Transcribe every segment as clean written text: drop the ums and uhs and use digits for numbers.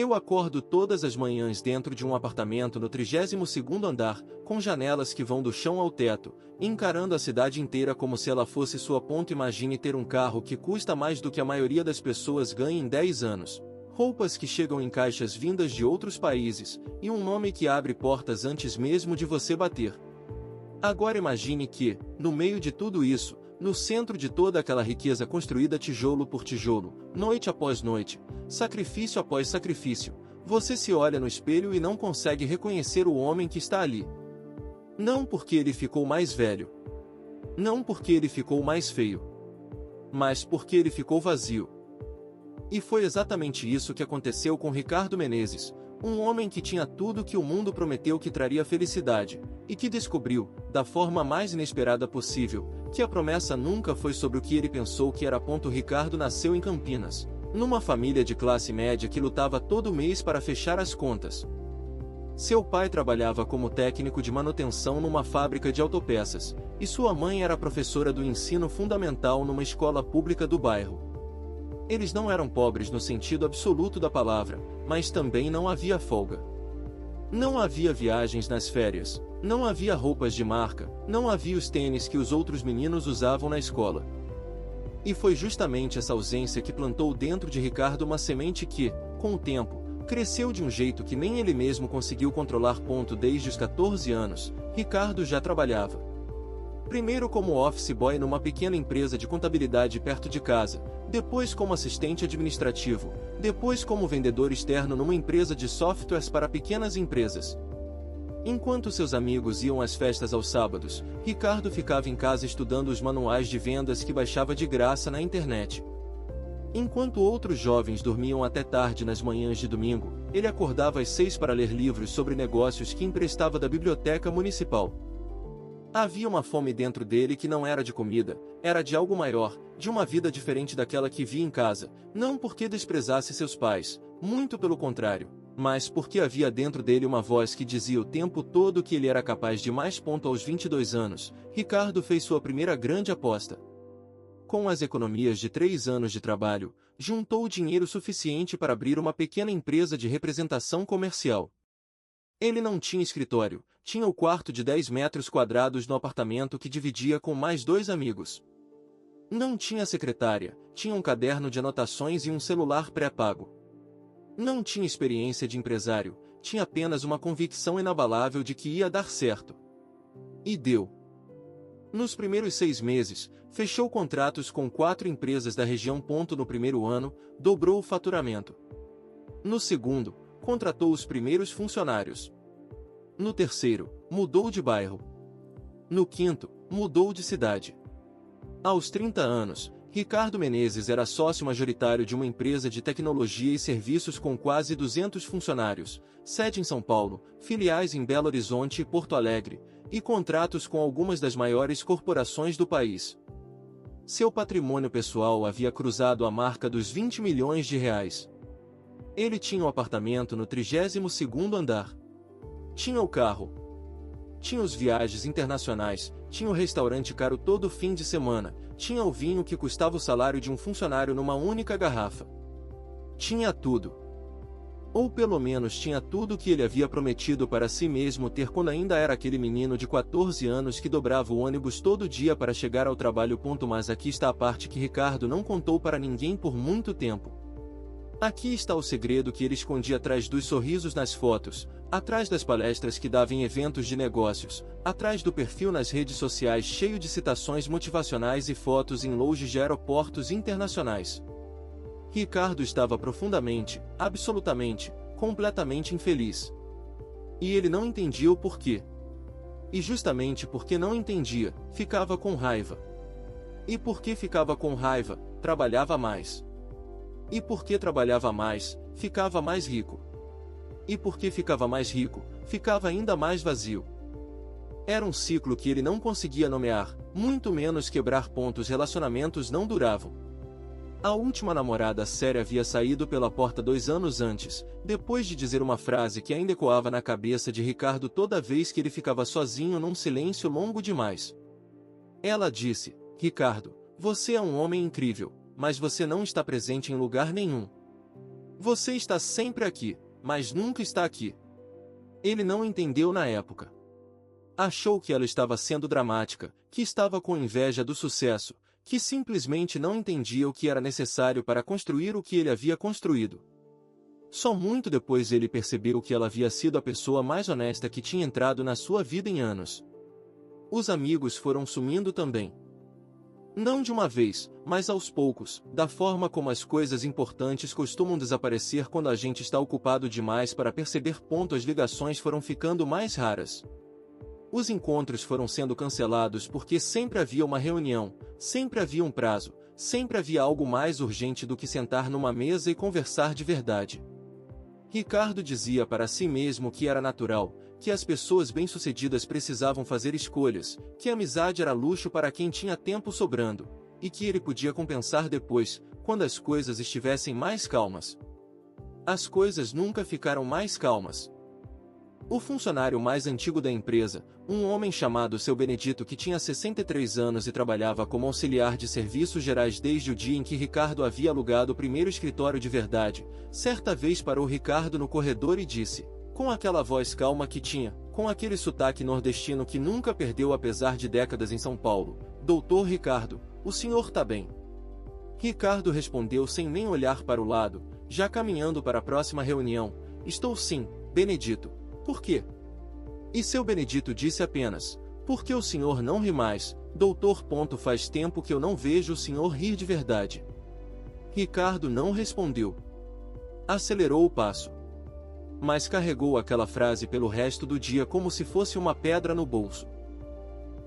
Eu acordo todas as manhãs dentro de um apartamento no 32º andar, com janelas que vão do chão ao teto, encarando a cidade inteira como se ela fosse sua ponta. Imagine ter um carro que custa mais do que a maioria das pessoas ganha em 10 anos. Roupas que chegam em caixas vindas de outros países, e um nome que abre portas antes mesmo de você bater. Agora imagine que, no meio de tudo isso, no centro de toda aquela riqueza construída tijolo por tijolo, noite após noite, sacrifício após sacrifício, você se olha no espelho e não consegue reconhecer o homem que está ali. Não porque ele ficou mais velho. Não porque ele ficou mais feio. Mas porque ele ficou vazio. E foi exatamente isso que aconteceu com Ricardo Menezes, um homem que tinha tudo que o mundo prometeu que traria felicidade, e que descobriu, da forma mais inesperada possível, que a promessa nunca foi sobre o que ele pensou que era. Ricardo nasceu em Campinas, numa família de classe média que lutava todo mês para fechar as contas. Seu pai trabalhava como técnico de manutenção numa fábrica de autopeças, e sua mãe era professora do ensino fundamental numa escola pública do bairro. Eles não eram pobres no sentido absoluto da palavra, mas também não havia folga. Não havia viagens nas férias, não havia roupas de marca, não havia os tênis que os outros meninos usavam na escola. E foi justamente essa ausência que plantou dentro de Ricardo uma semente que, com o tempo, cresceu de um jeito que nem ele mesmo conseguiu controlar. Desde os 14 anos, Ricardo já trabalhava. Primeiro como office boy numa pequena empresa de contabilidade perto de casa, depois como assistente administrativo, depois como vendedor externo numa empresa de softwares para pequenas empresas. Enquanto seus amigos iam às festas aos sábados, Ricardo ficava em casa estudando os manuais de vendas que baixava de graça na internet. Enquanto outros jovens dormiam até tarde nas manhãs de domingo, ele acordava às 6 para ler livros sobre negócios que emprestava da biblioteca municipal. Havia uma fome dentro dele que não era de comida, era de algo maior, de uma vida diferente daquela que via em casa, não porque desprezasse seus pais, muito pelo contrário, mas porque havia dentro dele uma voz que dizia o tempo todo que ele era capaz de mais. Aos 22 anos, Ricardo fez sua primeira grande aposta. Com as economias de 3 anos de trabalho, juntou dinheiro suficiente para abrir uma pequena empresa de representação comercial. Ele não tinha escritório, tinha o quarto de 10 metros quadrados no apartamento que dividia com mais 2 amigos. Não tinha secretária, tinha um caderno de anotações e um celular pré-pago. Não tinha experiência de empresário, tinha apenas uma convicção inabalável de que ia dar certo. E deu. Nos primeiros 6 meses, fechou contratos com 4 empresas da região. No primeiro ano, dobrou o faturamento. No segundo, contratou os primeiros funcionários. No terceiro, mudou de bairro. No quinto, mudou de cidade. Aos 30 anos, Ricardo Menezes era sócio majoritário de uma empresa de tecnologia e serviços com quase 200 funcionários, sede em São Paulo, filiais em Belo Horizonte e Porto Alegre, e contratos com algumas das maiores corporações do país. Seu patrimônio pessoal havia cruzado a marca dos 20 milhões de reais. Ele tinha um apartamento no 32º andar. Tinha o carro. Tinha os viagens internacionais, tinha o restaurante caro todo fim de semana, tinha o vinho que custava o salário de um funcionário numa única garrafa. Tinha tudo. Ou pelo menos tinha tudo que ele havia prometido para si mesmo ter quando ainda era aquele menino de 14 anos que dobrava o ônibus todo dia para chegar ao trabalho. Mas aqui está a parte que Ricardo não contou para ninguém por muito tempo. Aqui está o segredo que ele escondia atrás dos sorrisos nas fotos, atrás das palestras que dava em eventos de negócios, atrás do perfil nas redes sociais cheio de citações motivacionais e fotos em lojas de aeroportos internacionais. Ricardo estava profundamente, absolutamente, completamente infeliz. E ele não entendia o porquê. E justamente porque não entendia, ficava com raiva. E porque ficava com raiva, trabalhava mais. E porque trabalhava mais, ficava mais rico. E porque ficava mais rico, ficava ainda mais vazio. Era um ciclo que ele não conseguia nomear, muito menos quebrar. Relacionamentos não duravam. A última namorada séria havia saído pela porta 2 anos antes, depois de dizer uma frase que ainda ecoava na cabeça de Ricardo toda vez que ele ficava sozinho num silêncio longo demais. Ela disse: "Ricardo, você é um homem incrível, mas você não está presente em lugar nenhum." Você está sempre aqui, mas nunca está aqui. Ele não entendeu na época. Achou que ela estava sendo dramática, que estava com inveja do sucesso, que simplesmente não entendia o que era necessário para construir o que ele havia construído. Só muito depois ele percebeu que ela havia sido a pessoa mais honesta que tinha entrado na sua vida em anos. Os amigos foram sumindo também. Não de uma vez, mas aos poucos, da forma como as coisas importantes costumam desaparecer quando a gente está ocupado demais para perceber. As ligações foram ficando mais raras. Os encontros foram sendo cancelados porque sempre havia uma reunião, sempre havia um prazo, sempre havia algo mais urgente do que sentar numa mesa e conversar de verdade. Ricardo dizia para si mesmo que era natural, que as pessoas bem-sucedidas precisavam fazer escolhas, que a amizade era luxo para quem tinha tempo sobrando, e que ele podia compensar depois, quando as coisas estivessem mais calmas. As coisas nunca ficaram mais calmas. O funcionário mais antigo da empresa, um homem chamado Seu Benedito que tinha 63 anos e trabalhava como auxiliar de serviços gerais desde o dia em que Ricardo havia alugado o primeiro escritório de verdade, certa vez parou Ricardo no corredor e disse, com aquela voz calma que tinha, com aquele sotaque nordestino que nunca perdeu apesar de décadas em São Paulo, Doutor Ricardo, o senhor tá bem? Ricardo respondeu sem nem olhar para o lado, já caminhando para a próxima reunião, estou sim, Benedito. Por quê? E Seu Benedito disse apenas, porque o senhor não ri mais, doutor. Faz tempo que eu não vejo o senhor rir de verdade. Ricardo não respondeu. Acelerou o passo. Mas carregou aquela frase pelo resto do dia como se fosse uma pedra no bolso.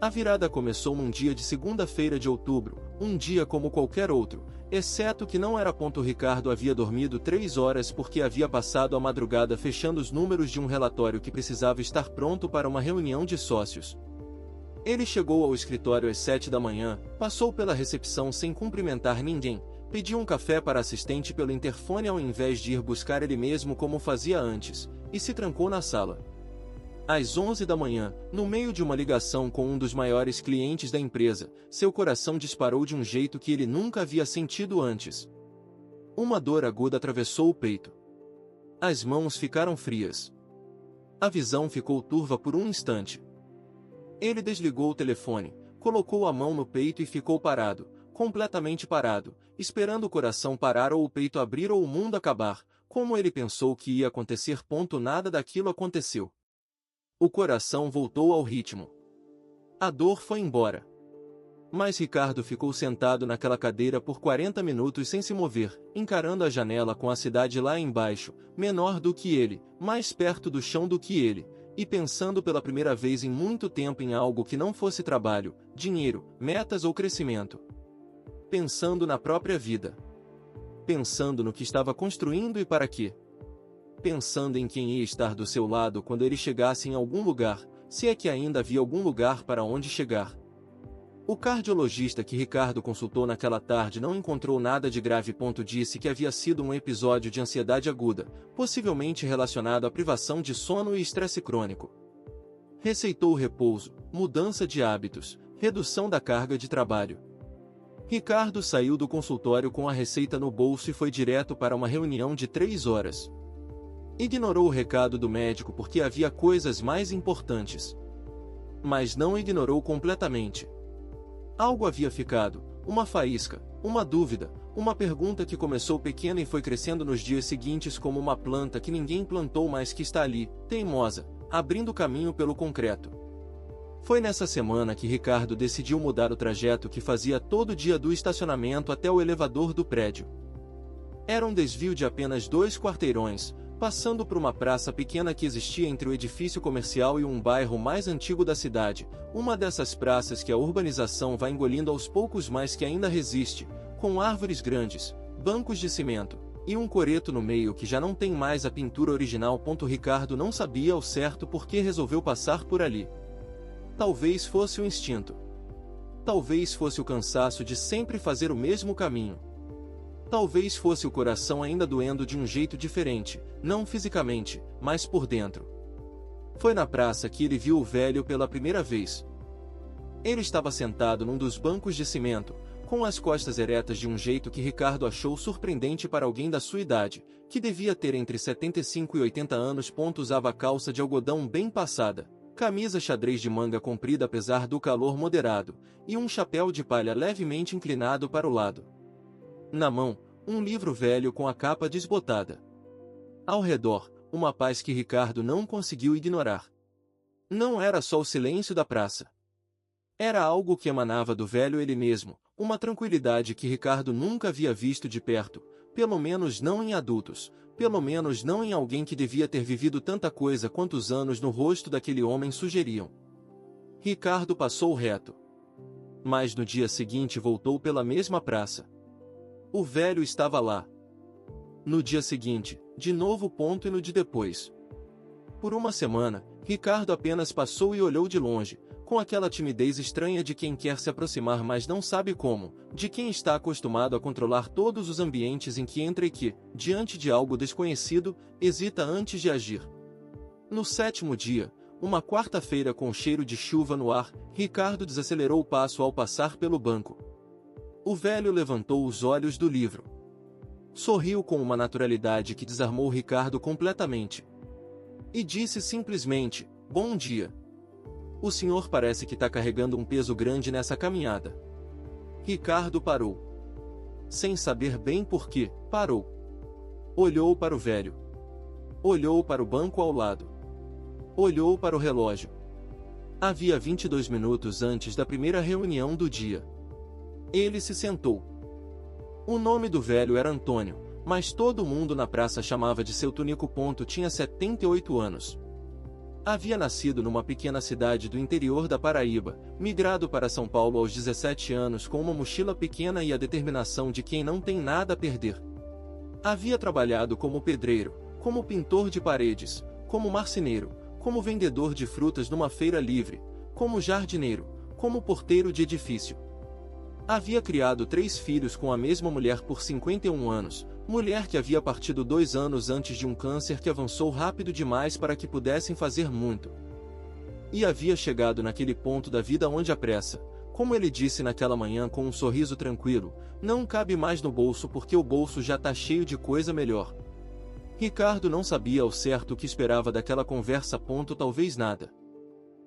A virada começou num dia de segunda-feira de outubro, um dia como qualquer outro, exceto que não era. Ricardo havia dormido 3 horas porque havia passado a madrugada fechando os números de um relatório que precisava estar pronto para uma reunião de sócios. Ele chegou ao escritório às 7 da manhã, passou pela recepção sem cumprimentar ninguém, pediu um café para a assistente pelo interfone ao invés de ir buscar ele mesmo como fazia antes, e se trancou na sala. Às 11 da manhã, no meio de uma ligação com um dos maiores clientes da empresa, seu coração disparou de um jeito que ele nunca havia sentido antes. Uma dor aguda atravessou o peito. As mãos ficaram frias. A visão ficou turva por um instante. Ele desligou o telefone, colocou a mão no peito e ficou parado, completamente parado, esperando o coração parar ou o peito abrir ou o mundo acabar, como ele pensou que ia acontecer. Nada daquilo aconteceu. O coração voltou ao ritmo. A dor foi embora. Mas Ricardo ficou sentado naquela cadeira por 40 minutos sem se mover, encarando a janela com a cidade lá embaixo, menor do que ele, mais perto do chão do que ele, e pensando pela primeira vez em muito tempo em algo que não fosse trabalho, dinheiro, metas ou crescimento. Pensando na própria vida. Pensando no que estava construindo e para quê. Pensando em quem ia estar do seu lado quando ele chegasse em algum lugar, se é que ainda havia algum lugar para onde chegar. O cardiologista que Ricardo consultou naquela tarde não encontrou nada de grave. Disse que havia sido um episódio de ansiedade aguda, possivelmente relacionado à privação de sono e estresse crônico. Receitou repouso, mudança de hábitos, redução da carga de trabalho. Ricardo saiu do consultório com a receita no bolso e foi direto para uma reunião de 3 horas. Ignorou o recado do médico porque havia coisas mais importantes. Mas não ignorou completamente. Algo havia ficado, uma faísca, uma dúvida, uma pergunta que começou pequena e foi crescendo nos dias seguintes como uma planta que ninguém plantou mas que está ali, teimosa, abrindo caminho pelo concreto. Foi nessa semana que Ricardo decidiu mudar o trajeto que fazia todo dia do estacionamento até o elevador do prédio. Era um desvio de apenas 2 quarteirões, passando por uma praça pequena que existia entre o edifício comercial e um bairro mais antigo da cidade, uma dessas praças que a urbanização vai engolindo aos poucos mas que ainda resiste, com árvores grandes, bancos de cimento, e um coreto no meio que já não tem mais a pintura original. Ricardo não sabia ao certo por que resolveu passar por ali. Talvez fosse o instinto. Talvez fosse o cansaço de sempre fazer o mesmo caminho. Talvez fosse o coração ainda doendo de um jeito diferente, não fisicamente, mas por dentro. Foi na praça que ele viu o velho pela primeira vez. Ele estava sentado num dos bancos de cimento, com as costas eretas de um jeito que Ricardo achou surpreendente para alguém da sua idade, que devia ter entre 75 e 80 anos. Usava calça de algodão bem passada, camisa xadrez de manga comprida apesar do calor moderado, e um chapéu de palha levemente inclinado para o lado. Na mão, um livro velho com a capa desbotada. Ao redor, uma paz que Ricardo não conseguiu ignorar. Não era só o silêncio da praça. Era algo que emanava do velho ele mesmo, uma tranquilidade que Ricardo nunca havia visto de perto, pelo menos não em adultos, pelo menos não em alguém que devia ter vivido tanta coisa quanto os anos no rosto daquele homem sugeriam. Ricardo passou reto. Mas no dia seguinte voltou pela mesma praça. O velho estava lá. No dia seguinte, de novo e no de depois. Por uma semana, Ricardo apenas passou e olhou de longe, com aquela timidez estranha de quem quer se aproximar mas não sabe como, de quem está acostumado a controlar todos os ambientes em que entra e que, diante de algo desconhecido, hesita antes de agir. No 7º dia, uma quarta-feira com cheiro de chuva no ar, Ricardo desacelerou o passo ao passar pelo banco. O velho levantou os olhos do livro. Sorriu com uma naturalidade que desarmou Ricardo completamente. E disse simplesmente, "Bom dia. O senhor parece que está carregando um peso grande nessa caminhada." Ricardo parou. Sem saber bem por que, parou. Olhou para o velho. Olhou para o banco ao lado. Olhou para o relógio. Havia 22 minutos antes da primeira reunião do dia. Ele se sentou. O nome do velho era Antônio, mas todo mundo na praça chamava de seu Tunico. Tinha 78 anos. Havia nascido numa pequena cidade do interior da Paraíba, migrado para São Paulo aos 17 anos com uma mochila pequena e a determinação de quem não tem nada a perder. Havia trabalhado como pedreiro, como pintor de paredes, como marceneiro, como vendedor de frutas numa feira livre, como jardineiro, como porteiro de edifício. Havia criado 3 filhos com a mesma mulher por 51 anos, mulher que havia partido 2 anos antes de um câncer que avançou rápido demais para que pudessem fazer muito. E havia chegado naquele ponto da vida onde a pressa, como ele disse naquela manhã com um sorriso tranquilo, não cabe mais no bolso porque o bolso já está cheio de coisa melhor. Ricardo não sabia ao certo o que esperava daquela conversa. Talvez nada.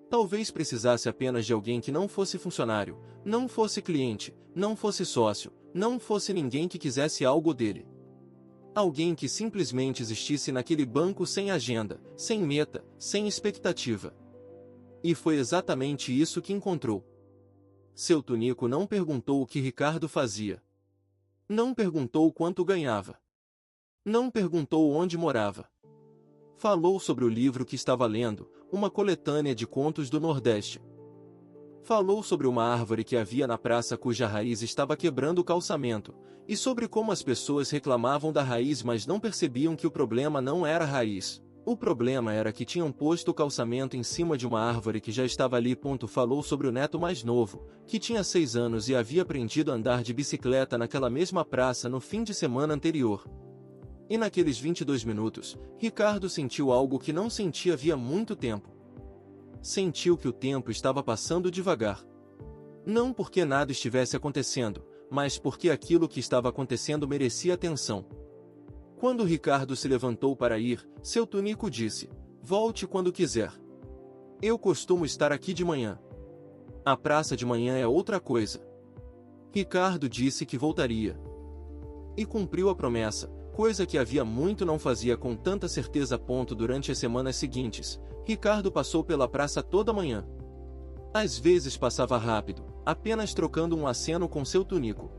Talvez precisasse apenas de alguém que não fosse funcionário, não fosse cliente, não fosse sócio, não fosse ninguém que quisesse algo dele. Alguém que simplesmente existisse naquele banco sem agenda, sem meta, sem expectativa. E foi exatamente isso que encontrou. Seu Tunico não perguntou o que Ricardo fazia. Não perguntou quanto ganhava. Não perguntou onde morava. Falou sobre o livro que estava lendo, uma coletânea de contos do Nordeste. Falou sobre uma árvore que havia na praça cuja raiz estava quebrando o calçamento, e sobre como as pessoas reclamavam da raiz mas não percebiam que o problema não era a raiz. O problema era que tinham posto o calçamento em cima de uma árvore que já estava ali. Falou sobre o neto mais novo, que tinha 6 anos e havia aprendido a andar de bicicleta naquela mesma praça no fim de semana anterior. E naqueles 22 minutos, Ricardo sentiu algo que não sentia havia muito tempo. Sentiu que o tempo estava passando devagar. Não porque nada estivesse acontecendo, mas porque aquilo que estava acontecendo merecia atenção. Quando Ricardo se levantou para ir, seu Tunico disse, "Volte quando quiser. Eu costumo estar aqui de manhã. A praça de manhã é outra coisa." Ricardo disse que voltaria. E cumpriu a promessa, coisa que havia muito não fazia com tanta certeza. Durante as semanas seguintes, Ricardo passou pela praça toda manhã. Às vezes passava rápido, apenas trocando um aceno com seu Tunico.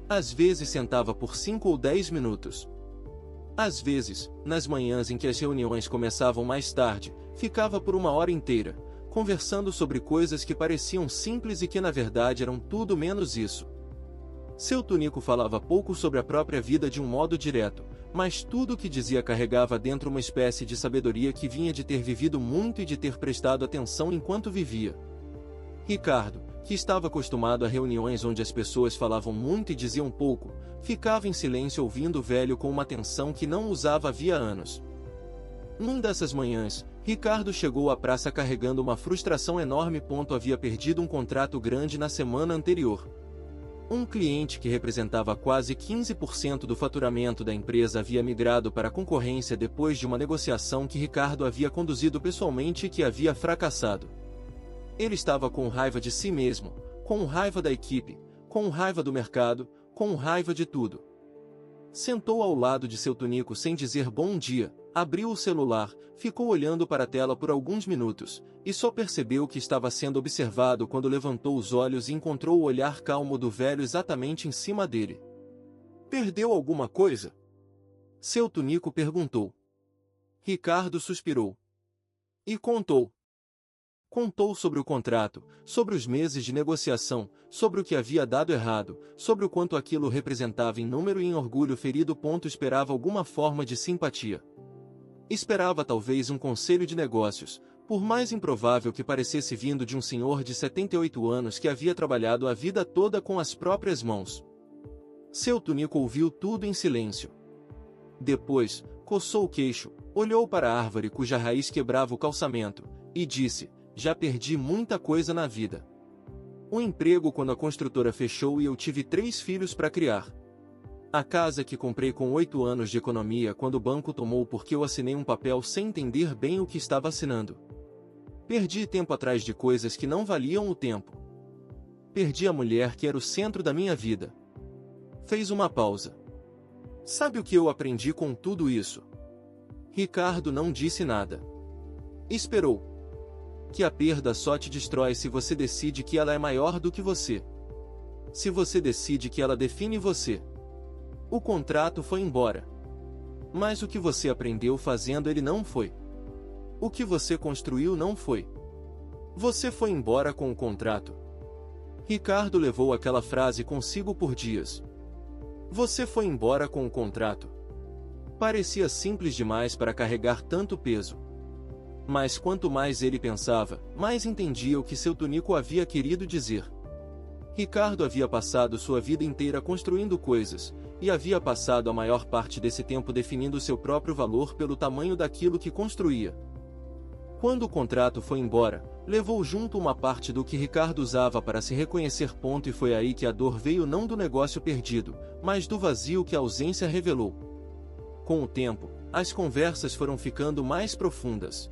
Às vezes sentava por 5 ou 10 minutos. Às vezes, nas manhãs em que as reuniões começavam mais tarde, ficava por 1 hora inteira, conversando sobre coisas que pareciam simples e que na verdade eram tudo menos isso. Seu Tunico falava pouco sobre a própria vida de um modo direto, mas tudo o que dizia carregava dentro uma espécie de sabedoria que vinha de ter vivido muito e de ter prestado atenção enquanto vivia. Ricardo, que estava acostumado a reuniões onde as pessoas falavam muito e diziam pouco, ficava em silêncio ouvindo o velho com uma atenção que não usava havia anos. Numa dessas manhãs, Ricardo chegou à praça carregando uma frustração enorme. Havia perdido um contrato grande na semana anterior. Um cliente que representava quase 15% do faturamento da empresa havia migrado para a concorrência depois de uma negociação que Ricardo havia conduzido pessoalmente e que havia fracassado. Ele estava com raiva de si mesmo, com raiva da equipe, com raiva do mercado, com raiva de tudo. Sentou ao lado de seu Tunico sem dizer bom dia, abriu o celular, ficou olhando para a tela por alguns minutos, e só percebeu que estava sendo observado quando levantou os olhos e encontrou o olhar calmo do velho exatamente em cima dele. Perdeu alguma coisa? Seu Tunico perguntou. Ricardo suspirou. E contou. Contou sobre o contrato, sobre os meses de negociação, sobre o que havia dado errado, sobre o quanto aquilo representava em número e em orgulho ferido. Esperava alguma forma de simpatia. Esperava talvez um conselho de negócios, por mais improvável que parecesse vindo de um senhor de 78 anos que havia trabalhado a vida toda com as próprias mãos. Seu Tunico ouviu tudo em silêncio. Depois, coçou o queixo, olhou para a árvore cuja raiz quebrava o calçamento, e disse: já perdi muita coisa na vida. O emprego quando a construtora fechou e eu tive 3 filhos para criar. A casa que comprei com 8 anos de economia quando o banco tomou porque eu assinei um papel sem entender bem o que estava assinando. Perdi tempo atrás de coisas que não valiam o tempo. Perdi a mulher que era o centro da minha vida. Fez uma pausa. Sabe o que eu aprendi com tudo isso? Ricardo não disse nada. Esperou. Que a perda só te destrói se você decide que ela é maior do que você. Se você decide que ela define você. O contrato foi embora. Mas o que você aprendeu fazendo ele não foi. O que você construiu não foi. Você foi embora com o contrato. Ricardo levou aquela frase consigo por dias. Você foi embora com o contrato. Parecia simples demais para carregar tanto peso. Mas quanto mais ele pensava, mais entendia o que seu Tunico havia querido dizer. Ricardo havia passado sua vida inteira construindo coisas, e havia passado a maior parte desse tempo definindo seu próprio valor pelo tamanho daquilo que construía. Quando o contrato foi embora, levou junto uma parte do que Ricardo usava para se reconhecer. E foi aí que a dor veio, não do negócio perdido, mas do vazio que a ausência revelou. Com o tempo, as conversas foram ficando mais profundas.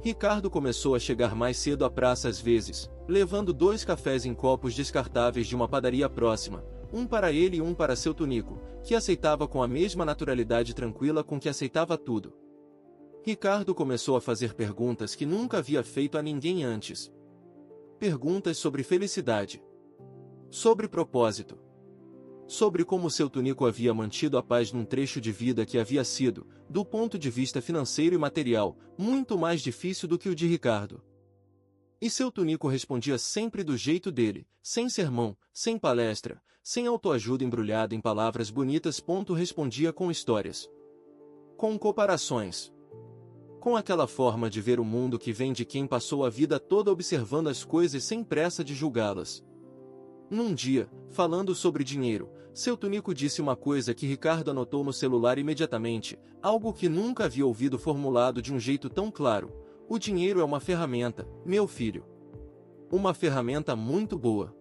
Ricardo começou a chegar mais cedo à praça às vezes, levando 2 cafés em copos descartáveis de uma padaria próxima, um para ele e um para seu Tunico, que aceitava com a mesma naturalidade tranquila com que aceitava tudo. Ricardo começou a fazer perguntas que nunca havia feito a ninguém antes. Perguntas sobre felicidade. Sobre propósito. Sobre como seu Tunico havia mantido a paz num trecho de vida que havia sido, do ponto de vista financeiro e material, muito mais difícil do que o de Ricardo. E seu Tunico respondia sempre do jeito dele, sem sermão, sem palestra, sem autoajuda embrulhada em palavras bonitas. Respondia com histórias. Com comparações. Com aquela forma de ver o mundo que vem de quem passou a vida toda observando as coisas sem pressa de julgá-las. Num dia, falando sobre dinheiro, seu Tunico disse uma coisa que Ricardo anotou no celular imediatamente, algo que nunca havia ouvido formulado de um jeito tão claro: o dinheiro é uma ferramenta, meu filho. Uma ferramenta muito boa.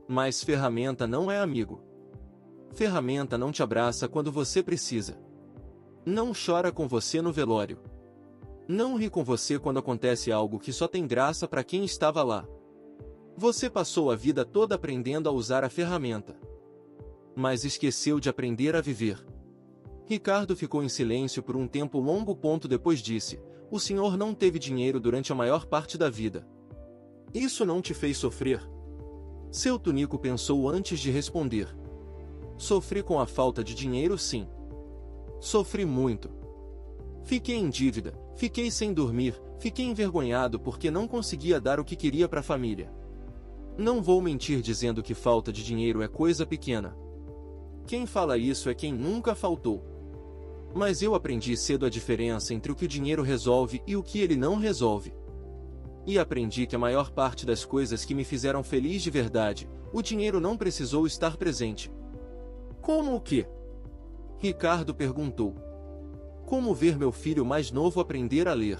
Mas ferramenta não é amigo. Ferramenta não te abraça quando você precisa. Não chora com você no velório. Não ri com você quando acontece algo que só tem graça para quem estava lá. Você passou a vida toda aprendendo a usar a ferramenta. Mas esqueceu de aprender a viver. Ricardo ficou em silêncio por um tempo longo. Depois disse: o senhor não teve dinheiro durante a maior parte da vida. Isso não te fez sofrer? Seu Tunico pensou antes de responder. Sofri com a falta de dinheiro, sim. Sofri muito. Fiquei em dívida, fiquei sem dormir, fiquei envergonhado porque não conseguia dar o que queria para a família. Não vou mentir dizendo que falta de dinheiro é coisa pequena. Quem fala isso é quem nunca faltou. Mas eu aprendi cedo a diferença entre o que o dinheiro resolve e o que ele não resolve. E aprendi que a maior parte das coisas que me fizeram feliz de verdade, o dinheiro não precisou estar presente. Como o quê? Ricardo perguntou. Como ver meu filho mais novo aprender a ler.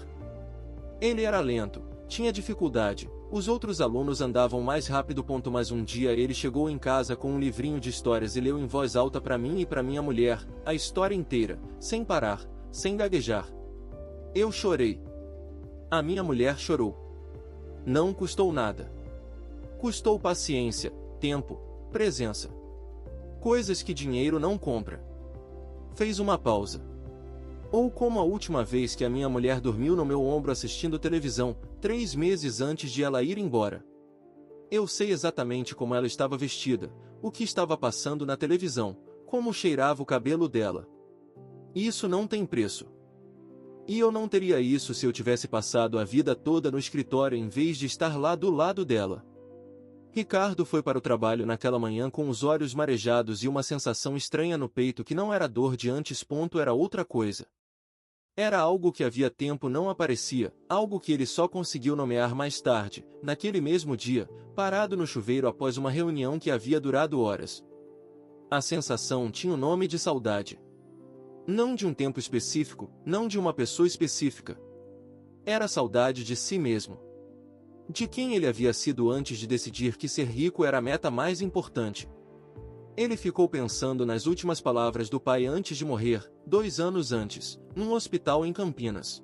Ele era lento, tinha dificuldade, Os outros alunos andavam mais rápido. Mas um dia ele chegou em casa com um livrinho de histórias e leu em voz alta para mim e para minha mulher, a história inteira, sem parar, sem gaguejar. Eu chorei. A minha mulher chorou. Não custou nada. Custou paciência, tempo, presença. Coisas que dinheiro não compra. Fez uma pausa. Ou como a última vez que a minha mulher dormiu no meu ombro assistindo televisão, 3 meses antes de ela ir embora. Eu sei exatamente como ela estava vestida, o que estava passando na televisão, como cheirava o cabelo dela. Isso não tem preço. E eu não teria isso se eu tivesse passado a vida toda no escritório em vez de estar lá do lado dela. Ricardo foi para o trabalho naquela manhã com os olhos marejados e uma sensação estranha no peito que não era dor de antes. Era outra coisa. Era algo que havia tempo não aparecia, algo que ele só conseguiu nomear mais tarde, naquele mesmo dia, parado no chuveiro após uma reunião que havia durado horas. A sensação tinha o nome de saudade. Não de um tempo específico, não de uma pessoa específica. Era saudade de si mesmo. De quem ele havia sido antes de decidir que ser rico era a meta mais importante. Ele ficou pensando nas últimas palavras do pai antes de morrer, 2 anos antes, num hospital em Campinas.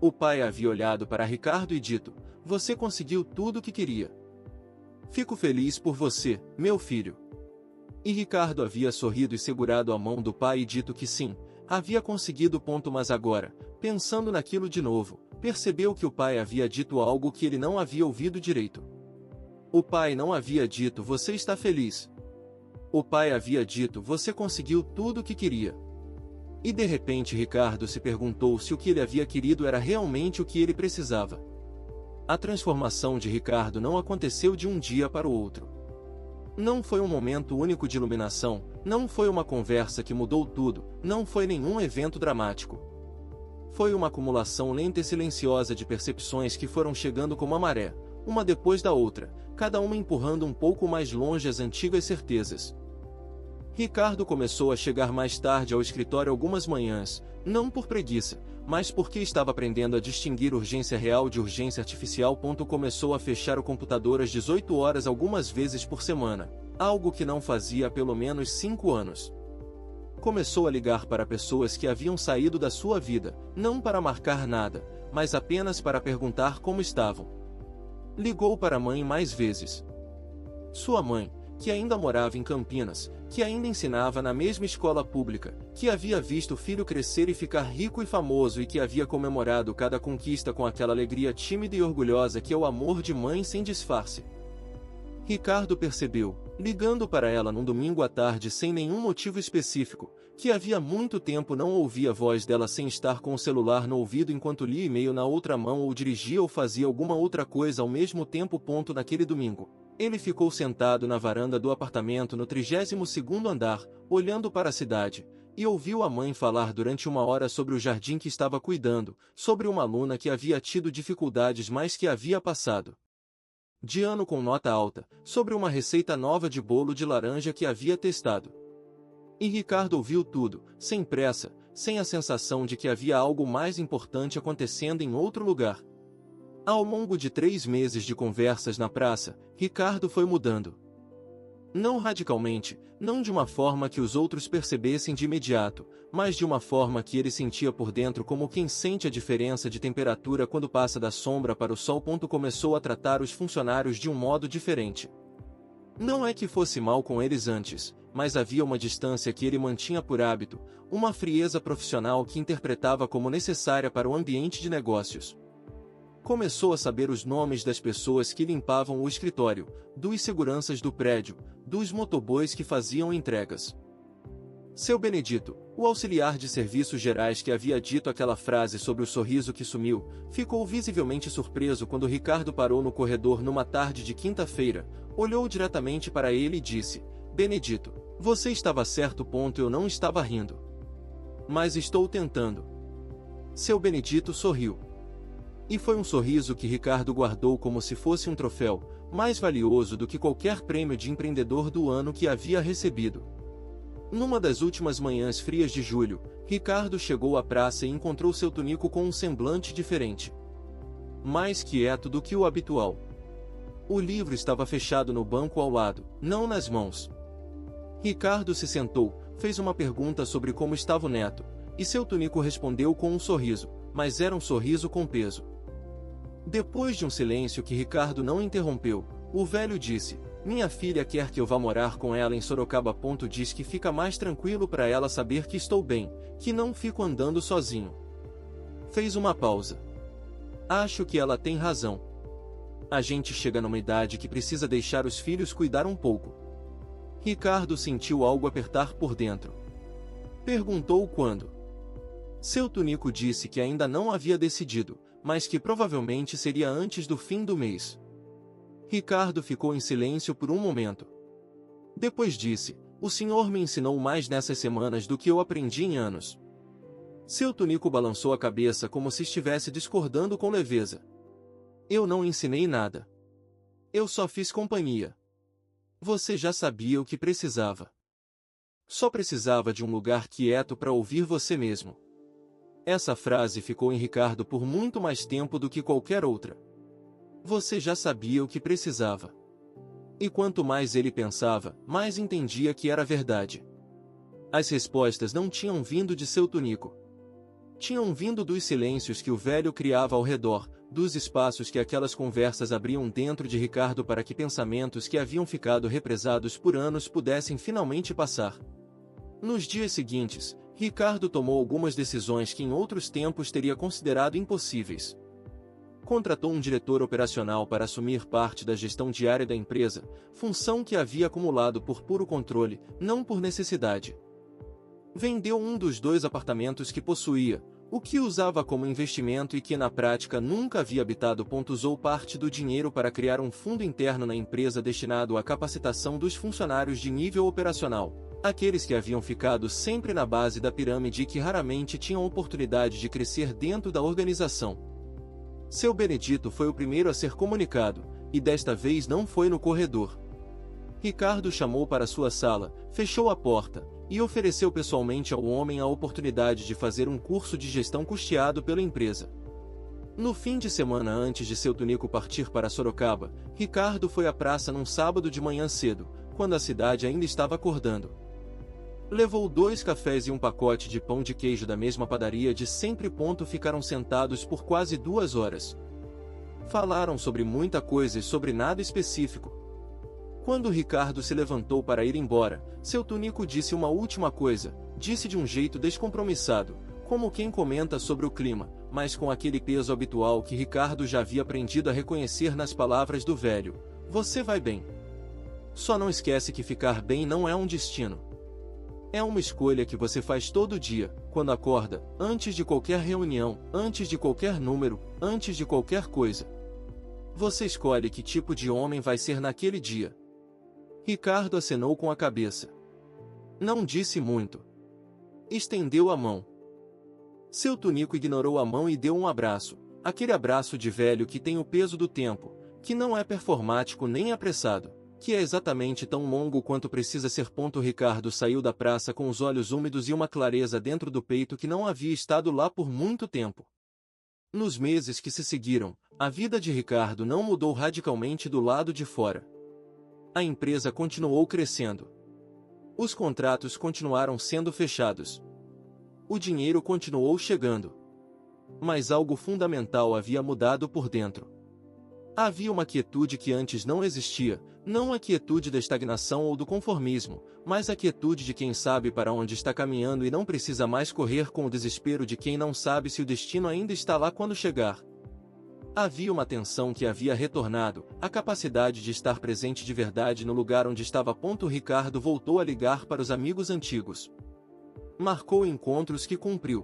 O pai havia olhado para Ricardo e dito: "Você conseguiu tudo o que queria. Fico feliz por você, meu filho." E Ricardo havia sorrido e segurado a mão do pai e dito que sim, havia conseguido. Mas agora, pensando naquilo de novo, percebeu que o pai havia dito algo que ele não havia ouvido direito. O pai não havia dito: "Você está feliz." O pai havia dito: "Você conseguiu tudo o que queria." E de repente Ricardo se perguntou se o que ele havia querido era realmente o que ele precisava. A transformação de Ricardo não aconteceu de um dia para o outro. Não foi um momento único de iluminação, não foi uma conversa que mudou tudo, não foi nenhum evento dramático. Foi uma acumulação lenta e silenciosa de percepções que foram chegando como a maré, uma depois da outra, cada uma empurrando um pouco mais longe as antigas certezas. Ricardo começou a chegar mais tarde ao escritório algumas manhãs, não por preguiça, mas porque estava aprendendo a distinguir urgência real de urgência artificial. Começou a fechar o computador às 18 horas algumas vezes por semana, algo que não fazia há pelo menos 5 anos. Começou a ligar para pessoas que haviam saído da sua vida, não para marcar nada, mas apenas para perguntar como estavam. Ligou para a mãe mais vezes. Sua mãe, que ainda morava em Campinas, que ainda ensinava na mesma escola pública, que havia visto o filho crescer e ficar rico e famoso e que havia comemorado cada conquista com aquela alegria tímida e orgulhosa que é o amor de mãe sem disfarce. Ricardo percebeu, ligando para ela num domingo à tarde sem nenhum motivo específico, que havia muito tempo não ouvia a voz dela sem estar com o celular no ouvido enquanto lia e-mail na outra mão ou dirigia ou fazia alguma outra coisa ao mesmo tempo. Naquele domingo, ele ficou sentado na varanda do apartamento no 32º andar, olhando para a cidade, e ouviu a mãe falar durante 1 hora sobre o jardim que estava cuidando, sobre uma aluna que havia tido dificuldades mas que havia passado de ano com nota alta, sobre uma receita nova de bolo de laranja que havia testado. E Ricardo ouviu tudo, sem pressa, sem a sensação de que havia algo mais importante acontecendo em outro lugar. Ao longo de 3 meses de conversas na praça, Ricardo foi mudando. Não radicalmente, não de uma forma que os outros percebessem de imediato, mas de uma forma que ele sentia por dentro como quem sente a diferença de temperatura quando passa da sombra para o sol. Começou a tratar os funcionários de um modo diferente. Não é que fosse mal com eles antes, mas havia uma distância que ele mantinha por hábito, uma frieza profissional que interpretava como necessária para o ambiente de negócios. Começou a saber os nomes das pessoas que limpavam o escritório, dos seguranças do prédio, dos motoboys que faziam entregas. Seu Benedito, o auxiliar de serviços gerais que havia dito aquela frase sobre o sorriso que sumiu, ficou visivelmente surpreso quando Ricardo parou no corredor numa tarde de quinta-feira, olhou diretamente para ele e disse: "Benedito, você estava certo. Eu não estava rindo. Mas estou tentando." Seu Benedito sorriu. E foi um sorriso que Ricardo guardou como se fosse um troféu, mais valioso do que qualquer prêmio de empreendedor do ano que havia recebido. Numa das últimas manhãs frias de julho, Ricardo chegou à praça e encontrou seu Tonico com um semblante diferente. Mais quieto do que o habitual. O livro estava fechado no banco ao lado, não nas mãos. Ricardo se sentou, fez uma pergunta sobre como estava o neto, e seu Tunico respondeu com um sorriso, mas era um sorriso com peso. Depois de um silêncio que Ricardo não interrompeu, o velho disse: "Minha filha quer que eu vá morar com ela em Sorocaba. Diz que fica mais tranquilo para ela saber que estou bem, que não fico andando sozinho." Fez uma pausa. "Acho que ela tem razão. A gente chega numa idade que precisa deixar os filhos cuidar um pouco." Ricardo sentiu algo apertar por dentro. Perguntou quando. Seu Tunico disse que ainda não havia decidido, mas que provavelmente seria antes do fim do mês. Ricardo ficou em silêncio por um momento. Depois disse: "O senhor me ensinou mais nessas semanas do que eu aprendi em anos." Seu Tunico balançou a cabeça como se estivesse discordando com leveza. "Eu não ensinei nada. Eu só fiz companhia. Você já sabia o que precisava. Só precisava de um lugar quieto para ouvir você mesmo." Essa frase ficou em Ricardo por muito mais tempo do que qualquer outra. Você já sabia o que precisava. E quanto mais ele pensava, mais entendia que era verdade. As respostas não tinham vindo de seu Tunico. Tinham vindo dos silêncios que o velho criava ao redor, dos espaços que aquelas conversas abriam dentro de Ricardo para que pensamentos que haviam ficado represados por anos pudessem finalmente passar. Nos dias seguintes, Ricardo tomou algumas decisões que em outros tempos teria considerado impossíveis. Contratou um diretor operacional para assumir parte da gestão diária da empresa, função que havia acumulado por puro controle, não por necessidade. Vendeu um dos 2 apartamentos que possuía, o que usava como investimento e que na prática nunca havia habitado. Usou parte do dinheiro para criar um fundo interno na empresa destinado à capacitação dos funcionários de nível operacional, aqueles que haviam ficado sempre na base da pirâmide e que raramente tinham oportunidade de crescer dentro da organização. Seu Benedito foi o primeiro a ser comunicado, e desta vez não foi no corredor. Ricardo chamou para sua sala, fechou a porta, e ofereceu pessoalmente ao homem a oportunidade de fazer um curso de gestão custeado pela empresa. No fim de semana antes de seu Tunico partir para Sorocaba, Ricardo foi à praça num sábado de manhã cedo, quando a cidade ainda estava acordando. Levou 2 cafés e um pacote de pão de queijo da mesma padaria de sempre. Ficaram sentados por quase 2 horas. Falaram sobre muita coisa e sobre nada específico. Quando Ricardo se levantou para ir embora, seu Tunico disse uma última coisa, disse de um jeito descompromissado, como quem comenta sobre o clima, mas com aquele peso habitual que Ricardo já havia aprendido a reconhecer nas palavras do velho: "Você vai bem. Só não esquece que ficar bem não é um destino. É uma escolha que você faz todo dia, quando acorda, antes de qualquer reunião, antes de qualquer número, antes de qualquer coisa. Você escolhe que tipo de homem vai ser naquele dia." Ricardo acenou com a cabeça. Não disse muito. Estendeu a mão. Seu Tunico ignorou a mão e deu um abraço, aquele abraço de velho que tem o peso do tempo, que não é performático nem apressado, que é exatamente tão longo quanto precisa ser. Ricardo saiu da praça com os olhos úmidos e uma clareza dentro do peito que não havia estado lá por muito tempo. Nos meses que se seguiram, a vida de Ricardo não mudou radicalmente do lado de fora. A empresa continuou crescendo. Os contratos continuaram sendo fechados. O dinheiro continuou chegando. Mas algo fundamental havia mudado por dentro. Havia uma quietude que antes não existia, não a quietude da estagnação ou do conformismo, mas a quietude de quem sabe para onde está caminhando e não precisa mais correr com o desespero de quem não sabe se o destino ainda está lá quando chegar. Havia uma tensão que havia retornado, a capacidade de estar presente de verdade no lugar onde estava. Ricardo voltou a ligar para os amigos antigos. Marcou encontros que cumpriu.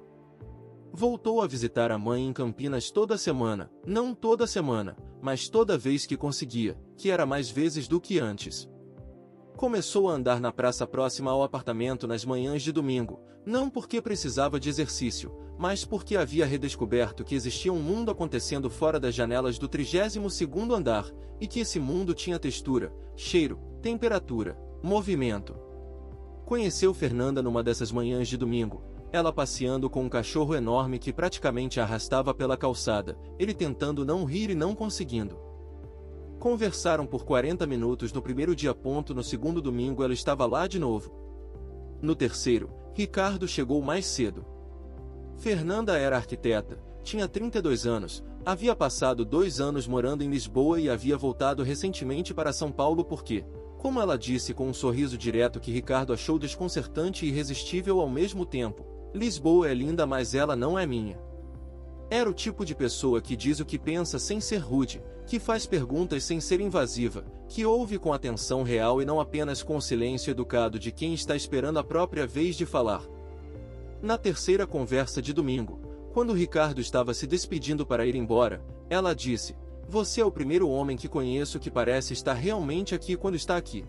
Voltou a visitar a mãe em Campinas toda semana, não toda semana, mas toda vez que conseguia, que era mais vezes do que antes. Começou a andar na praça próxima ao apartamento nas manhãs de domingo, não porque precisava de exercício, mas porque havia redescoberto que existia um mundo acontecendo fora das janelas do 32º andar, e que esse mundo tinha textura, cheiro, temperatura, movimento. Conheceu Fernanda numa dessas manhãs de domingo, ela passeando com um cachorro enorme que praticamente a arrastava pela calçada, ele tentando não rir e não conseguindo. Conversaram por 40 minutos no primeiro dia. No segundo domingo ela estava lá de novo. No terceiro, Ricardo chegou mais cedo. Fernanda era arquiteta, tinha 32 anos, havia passado 2 anos morando em Lisboa e havia voltado recentemente para São Paulo porque, como ela disse com um sorriso direto que Ricardo achou desconcertante e irresistível ao mesmo tempo, Lisboa é linda, mas ela não é minha. Era o tipo de pessoa que diz o que pensa sem ser rude, que faz perguntas sem ser invasiva, que ouve com atenção real e não apenas com o silêncio educado de quem está esperando a própria vez de falar. Na terceira conversa de domingo, quando Ricardo estava se despedindo para ir embora, ela disse: "Você é o primeiro homem que conheço que parece estar realmente aqui quando está aqui."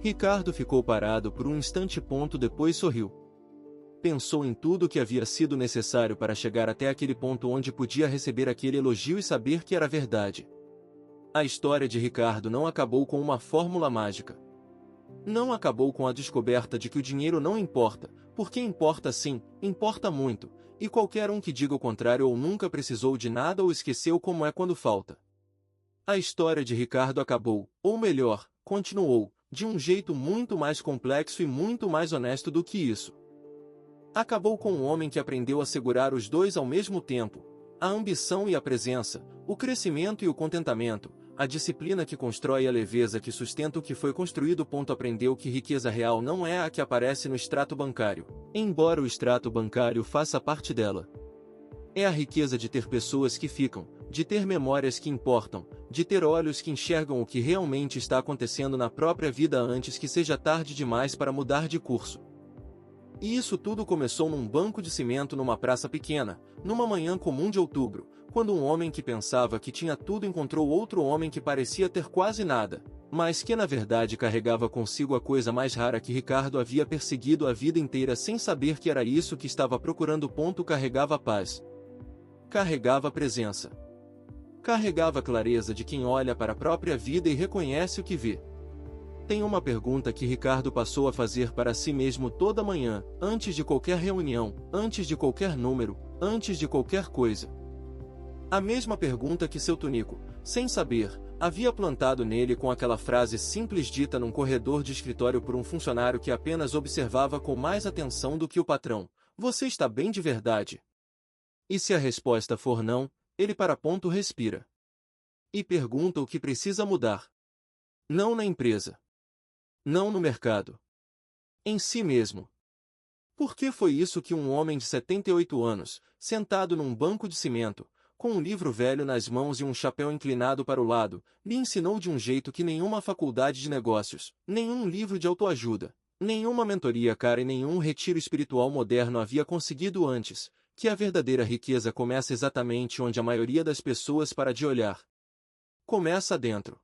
Ricardo ficou parado por um instante. Depois sorriu. Pensou em tudo o que havia sido necessário para chegar até aquele ponto onde podia receber aquele elogio e saber que era verdade. A história de Ricardo não acabou com uma fórmula mágica. Não acabou com a descoberta de que o dinheiro não importa, porque importa sim, importa muito, e qualquer um que diga o contrário ou nunca precisou de nada ou esqueceu como é quando falta. A história de Ricardo acabou, ou melhor, continuou, de um jeito muito mais complexo e muito mais honesto do que isso. Acabou com um homem que aprendeu a segurar os dois ao mesmo tempo: a ambição e a presença, o crescimento e o contentamento, a disciplina que constrói e a leveza que sustenta o que foi construído. Aprendeu que riqueza real não é a que aparece no extrato bancário, embora o extrato bancário faça parte dela. É a riqueza de ter pessoas que ficam, de ter memórias que importam, de ter olhos que enxergam o que realmente está acontecendo na própria vida antes que seja tarde demais para mudar de curso. E isso tudo começou num banco de cimento numa praça pequena, numa manhã comum de outubro, quando um homem que pensava que tinha tudo encontrou outro homem que parecia ter quase nada, mas que na verdade carregava consigo a coisa mais rara que Ricardo havia perseguido a vida inteira sem saber que era isso que estava procurando. Carregava paz. Carregava presença. Carregava a clareza de quem olha para a própria vida e reconhece o que vê. Tem uma pergunta que Ricardo passou a fazer para si mesmo toda manhã, antes de qualquer reunião, antes de qualquer número, antes de qualquer coisa. A mesma pergunta que seu Tunico, sem saber, havia plantado nele com aquela frase simples dita num corredor de escritório por um funcionário que apenas observava com mais atenção do que o patrão: "Você está bem de verdade?" E se a resposta for não, ele respira. E pergunta o que precisa mudar. Não na empresa. Não no mercado. Em si mesmo. Por que foi isso que um homem de 78 anos, sentado num banco de cimento, com um livro velho nas mãos e um chapéu inclinado para o lado, lhe ensinou de um jeito que nenhuma faculdade de negócios, nenhum livro de autoajuda, nenhuma mentoria cara e nenhum retiro espiritual moderno havia conseguido antes, que a verdadeira riqueza começa exatamente onde a maioria das pessoas para de olhar. Começa dentro.